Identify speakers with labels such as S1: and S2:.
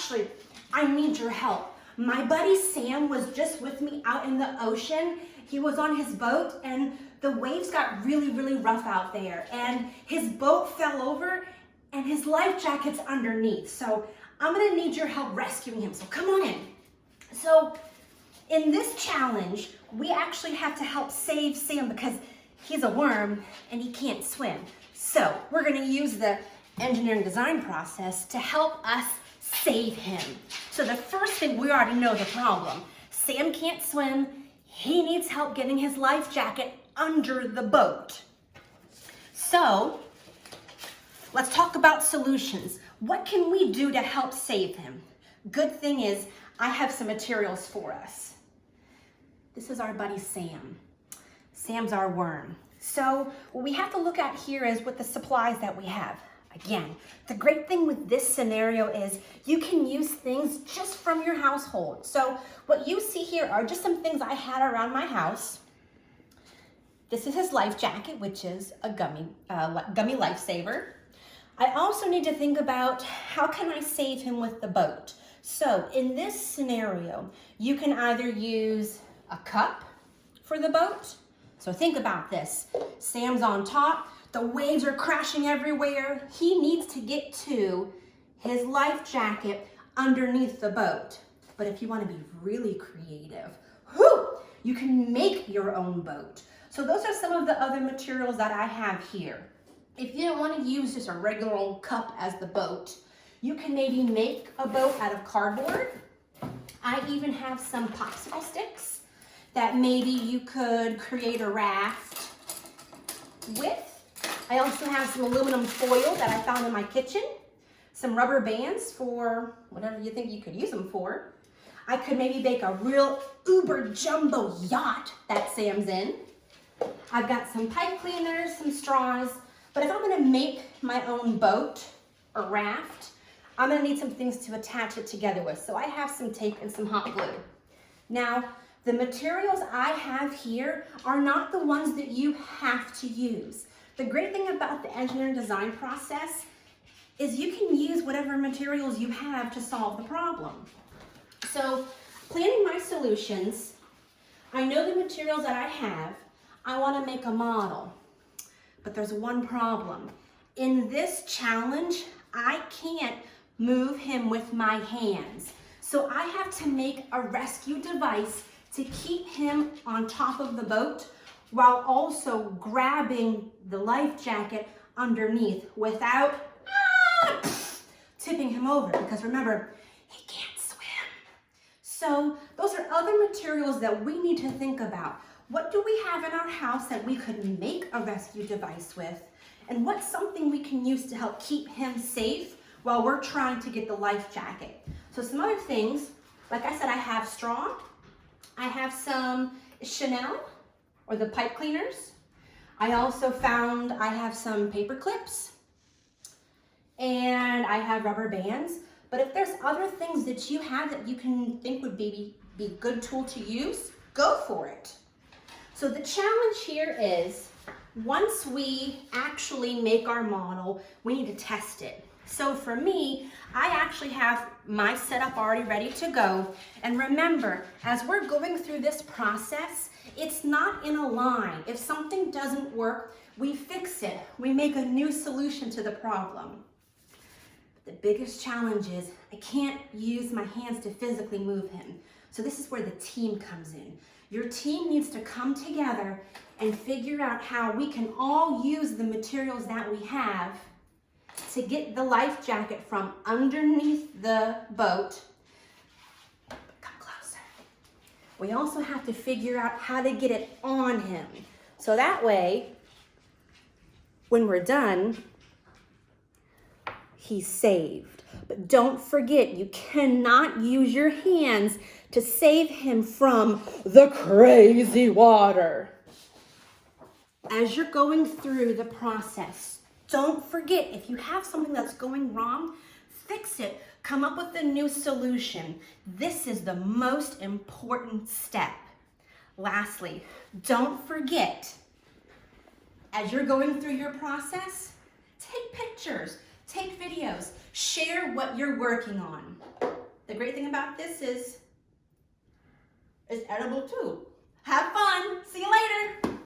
S1: actually, I need your help. My buddy Sam was just with me out in the ocean. He was on his boat and the waves got really, really rough out there. And his boat fell over and his life jacket's underneath. So I'm gonna need your help rescuing him. So come on in. So in this challenge, we actually have to help save Sam because he's a worm and he can't swim. So we're gonna use the engineering design process to help us save him. So the first thing, we already know the problem. Sam can't swim. He needs help getting his life jacket under the boat. So let's talk about solutions. What can we do to help save him? Good thing is I have some materials for us. This is our buddy Sam. Sam's our worm. So what we have to look at here is with the supplies that we have. Again, the great thing with this scenario is you can use things just from your household. So what you see here are just some things I had around my house. This is his life jacket, which is a gummy lifesaver. I also need to think about how can I save him with the boat. So in this scenario, you can either use a cup for the boat. So think about this. Sam's on top. The waves are crashing everywhere. He needs to get to his life jacket underneath the boat. But if you want to be really creative, you can make your own boat. So those are some of the other materials that I have here. If you don't want to use just a regular old cup as the boat, you can maybe make a boat out of cardboard. I even have some popsicle sticks that maybe you could create a raft with. I also have some aluminum foil that I found in my kitchen, some rubber bands for whatever you think you could use them for. I could maybe make a real uber jumbo yacht that Sam's in. I've got some pipe cleaners, some straws, but if I'm gonna make my own boat or raft, I'm gonna need some things to attach it together with. So I have some tape and some hot glue. Now, the materials I have here are not the ones that you have to use. The great thing about the engineering design process is you can use whatever materials you have to solve the problem. So planning my solutions, I know the materials that I have. I want to make a model, but there's one problem. In this challenge, I can't move him with my hands. So I have to make a rescue device to keep him on top of the boat while also grabbing the life jacket underneath without tipping him over, because remember, he can't swim. So those are other materials that we need to think about. What do we have in our house that we could make a rescue device with? And what's something we can use to help keep him safe while we're trying to get the life jacket? So some other things, like I said, I have straw. I have some Chanel, or the pipe cleaners. I also found I have some paper clips and I have rubber bands. But if there's other things that you have that you can think would be a good tool to use, go for it. So the challenge here is once we actually make our model, we need to test it. So for me, I actually have my setup already ready to go. And remember, as we're going through this process, it's not in a line. If something doesn't work, we fix it. We make a new solution to the problem. The biggest challenge is I can't use my hands to physically move him. So this is where the team comes in. Your team needs to come together and figure out how we can all use the materials that we have to get the life jacket from underneath the boat. Come closer. We also have to figure out how to get it on him. So that way, when we're done, he's saved. But don't forget, you cannot use your hands to save him from the crazy water. As you're going through the process, don't forget, if you have something that's going wrong, fix it. Come up with a new solution. This is the most important step. Lastly, don't forget, as you're going through your process, take pictures, take videos, share what you're working on.
S2: the great thing about this is it's edible too.